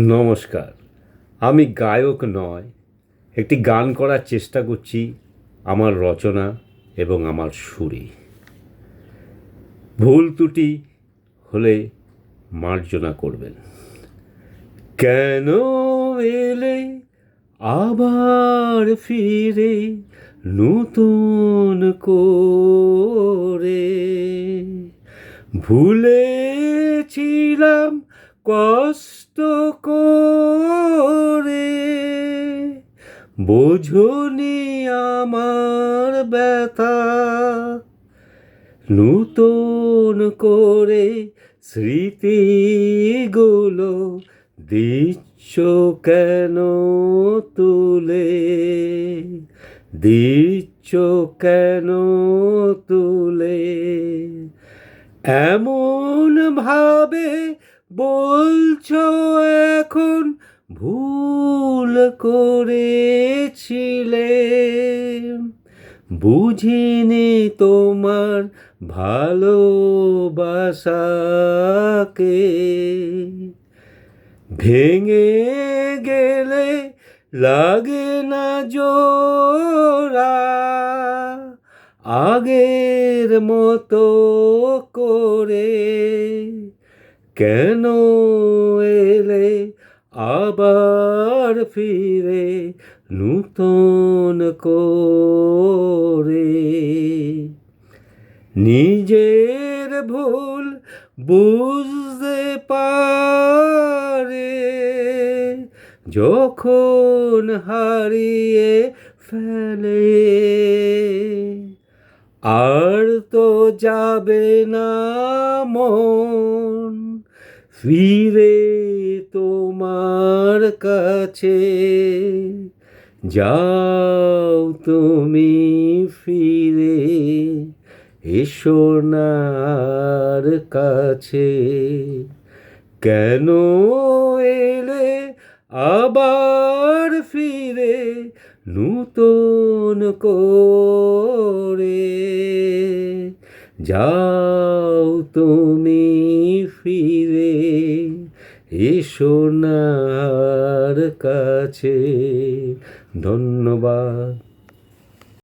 নমস্কার। আমি গায়ক নয়, একটি গান করার চেষ্টা করছি আমার রচনা এবং আমার সুরে। ভুল ত্রুটি হলে মার্জনা করবেন। কেন এলে আবার ফিরে নতুন করে? ভুলেছিলাম কষ্ট করে, বোঝনি আমার ব্যথা। নতুন করে স্মৃতিগুলো দিচ্ছ কেন তুলে? দিচ্ছ কেন তুলে? এমন ভাবে বলছো এখন ভুল করেছিলে। বুঝিনি তোমার ভালোবাসাকে। ভেঙে গেলে লাগে না জোড়া আগের মতো করে? কেন এলে আবার ফিরে নতুন করে? নিজের ভুল বুঝতে পারে যখন হারিয়ে ফেলে, আর তো যাবে না মন ফিরে তোমার কাছে। যাও তুমি ফিরে এসো না আর কাছে। কেন এলে আবার ফিরে নতুন করে? যাও তুমি ফিরে এসো না আর কাছে। ধন্যবাদ।